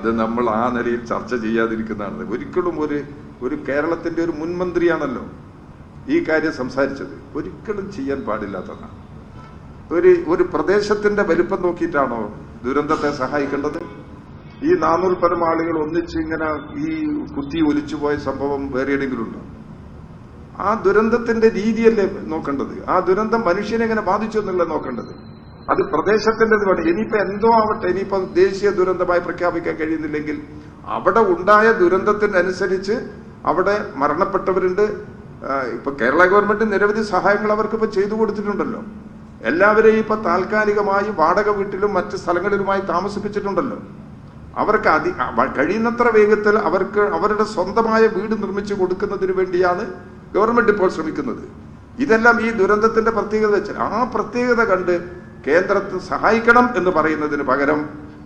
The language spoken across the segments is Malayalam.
അത് നമ്മൾ ആ നിലയിൽ ചർച്ച ചെയ്യാതിരിക്കുന്നതാണ്. ഒരിക്കലും ഒരു കേരളത്തിന്റെ ഒരു മുൻമന്ത്രിയാണല്ലോ ഈ കാര്യം സംസാരിച്ചത്. ഒരിക്കലും ചെയ്യാൻ പാടില്ലാത്തതാണ്. ഒരു പ്രദേശത്തിന്റെ വലിപ്പം നോക്കിയിട്ടാണോ ദുരന്തത്തെ സഹായിക്കേണ്ടത്? ഈ 400 പരം ആളുകൾ ഒന്നിച്ച് ഇങ്ങനെ ഈ കുത്തി ഒലിച്ചുപോയ സംഭവം വേറെ എവിടെയെങ്കിലും ഉണ്ടോ? ആ ദുരന്തത്തിന്റെ രീതിയല്ലേ നോക്കേണ്ടത്. ആ ദുരന്തം മനുഷ്യനെ എങ്ങനെ ബാധിച്ചു എന്നല്ല നോക്കേണ്ടത്. അത് പ്രദേശത്തിൻ്റെത് വേണം. ഇനിയിപ്പോ എന്തോ ആവട്ടെ, ഇനിയിപ്പോ ദേശീയ ദുരന്തമായി പ്രഖ്യാപിക്കാൻ കഴിയുന്നില്ലെങ്കിൽ അവിടെ ഉണ്ടായ ദുരന്തത്തിനനുസരിച്ച് അവിടെ മരണപ്പെട്ടവരുണ്ട്. ഇപ്പൊ കേരള ഗവൺമെന്റ് നിരവധി സഹായങ്ങൾ അവർക്കിപ്പോ ചെയ്തു കൊടുത്തിട്ടുണ്ടല്ലോ. എല്ലാവരെയും ഇപ്പൊ താൽക്കാലികമായി വാടക വീട്ടിലും മറ്റ് സ്ഥലങ്ങളിലുമായി താമസിപ്പിച്ചിട്ടുണ്ടല്ലോ. അവർക്ക് കഴിയുന്നത്ര വേഗത്തിൽ അവർക്ക് അവരുടെ സ്വന്തമായ വീട് നിർമ്മിച്ചു കൊടുക്കുന്നതിന് വേണ്ടിയാണ് ഗവൺമെന്റ് ഇപ്പോൾ ശ്രമിക്കുന്നത്. ഇതെല്ലാം ഈ ദുരന്തത്തിന്റെ പ്രത്യേകത വെച്ചാൽ ആ പ്രത്യേകത കണ്ട് കേന്ദ്രത്തെ സഹായിക്കണം എന്ന് പറയുന്നതിന് പകരം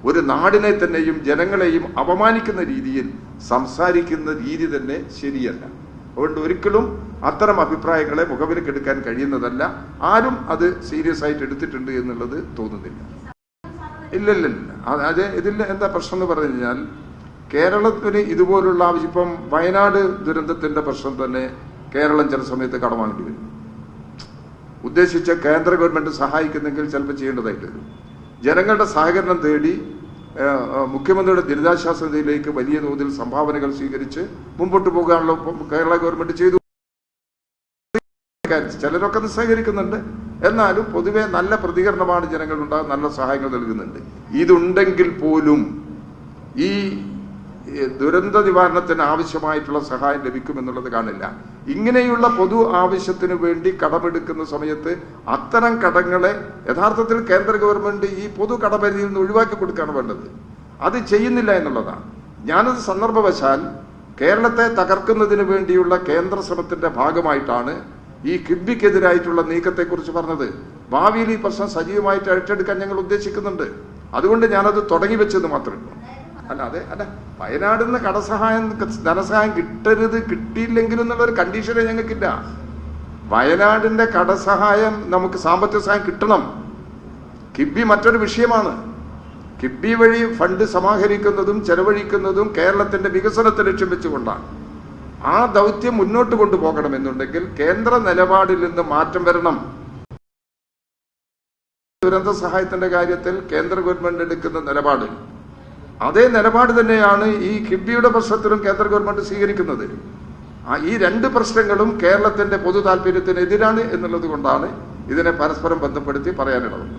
ഒരു നാടിനെ തന്നെയും ജനങ്ങളെയും അപമാനിക്കുന്ന രീതിയിൽ സംസാരിക്കുന്ന രീതി തന്നെ ശരിയല്ല. അതുകൊണ്ട് ഒരിക്കലും അത്തരം അഭിപ്രായങ്ങളെ മുഖവിലക്കെടുക്കാൻ കഴിയുന്നതല്ല. ആരും അത് സീരിയസ് ആയിട്ട് എടുത്തിട്ടുണ്ട് എന്നുള്ളത് തോന്നുന്നില്ല. ഇല്ലില്ല. അത് ഇതിൽ എന്താ പ്രശ്നം എന്ന് പറഞ്ഞു കഴിഞ്ഞാൽ, കേരളത്തിന് ഇതുപോലുള്ള ഇപ്പം വയനാട് ദുരന്തത്തിന്റെ പ്രശ്നം തന്നെ കേരളം ചില സമയത്ത് കടം വാങ്ങേണ്ടി വരും. ഉദ്ദേശിച്ച കേന്ദ്ര ഗവൺമെന്റ് സഹായിക്കുന്നെങ്കിൽ ചിലപ്പോൾ ചെയ്യേണ്ടതായിട്ട് വരും. ജനങ്ങളുടെ സഹകരണം തേടി മുഖ്യമന്ത്രിയുടെ ദുരിതാശ്വാസ നിധിയിലേക്ക് വലിയ തോതിൽ സംഭാവനകൾ സ്വീകരിച്ച് മുമ്പോട്ട് പോകാനുള്ള കേരള ഗവൺമെന്റ് ചെയ്തു. ചിലരൊക്കെ സഹകരിക്കുന്നുണ്ട്. എന്നാലും പൊതുവെ നല്ല പ്രതികരണമാണ് ജനങ്ങളുണ്ടാകും, നല്ല സഹായങ്ങൾ നൽകുന്നുണ്ട്. ഇതുണ്ടെങ്കിൽ പോലും ഈ ദുരന്ത നിവാരണത്തിന് ആവശ്യമായിട്ടുള്ള സഹായം ലഭിക്കുമെന്നുള്ളത് കാണില്ല. ഇങ്ങനെയുള്ള പൊതു ആവശ്യത്തിന് വേണ്ടി കടമെടുക്കുന്ന സമയത്ത് അത്തരം കടങ്ങളെ യഥാർത്ഥത്തിൽ കേന്ദ്ര ഗവൺമെന്റ് ഈ പൊതു കടപരിധിയിൽ നിന്ന് ഒഴിവാക്കി കൊടുക്കുകയാണ് വേണ്ടത്. അത് ചെയ്യുന്നില്ല എന്നുള്ളതാണ്. ഞാനത് സന്ദർഭവശാൽ കേരളത്തെ തകർക്കുന്നതിന് വേണ്ടിയുള്ള കേന്ദ്ര ശ്രമത്തിന്റെ ഭാഗമായിട്ടാണ് ഈ കിബിക്കെതിരായിട്ടുള്ള നീക്കത്തെക്കുറിച്ച് പറഞ്ഞത്. ഭാവിയിൽ ഈ പ്രശ്നം സജീവമായിട്ട് ഏറ്റെടുക്കാൻ ഞങ്ങൾ ഉദ്ദേശിക്കുന്നുണ്ട്. അതുകൊണ്ട് ഞാനത് തുടങ്ങി വെച്ചത് മാത്രമേ ഉള്ളൂ. അല്ല വയനാടിൽ നിന്ന് കടസഹായം ധനസഹായം കിട്ടരുത്, കിട്ടിയില്ലെങ്കിലും എന്നുള്ളൊരു കണ്ടീഷനെ ഞങ്ങൾക്കില്ല. വയനാടിന്റെ കടസഹായം നമുക്ക് സാമ്പത്തിക സഹായം കിട്ടണം. കിബി മറ്റൊരു വിഷയമാണ്. കിബി വഴി ഫണ്ട് സമാഹരിക്കുന്നതും ചെലവഴിക്കുന്നതും കേരളത്തിന്റെ വികസനത്തെ ലക്ഷ്യം വെച്ചുകൊണ്ടാണ്. ആ ദൗത്യം മുന്നോട്ട് കൊണ്ടുപോകണമെന്നുണ്ടെങ്കിൽ കേന്ദ്ര നിലപാടിൽ നിന്ന് മാറ്റം വരണം. ദുരന്ത സഹായത്തിന്റെ കാര്യത്തിൽ കേന്ദ്ര ഗവൺമെന്റ് എടുക്കുന്ന നിലപാട് അതേ നിലപാട് തന്നെയാണ് ഈ കിബിയുടെ പ്രശ്നത്തിലും കേന്ദ്ര ഗവൺമെന്റ് സ്വീകരിക്കുന്നത്. ഈ രണ്ട് പ്രശ്നങ്ങളും കേരളത്തിന്റെ പൊതു താല്പര്യത്തിന് എതിരാണ് എന്നുള്ളത് കൊണ്ടാണ് ഇതിനെ പരസ്പരം ബന്ധപ്പെടുത്തി പറയാനുള്ളത്.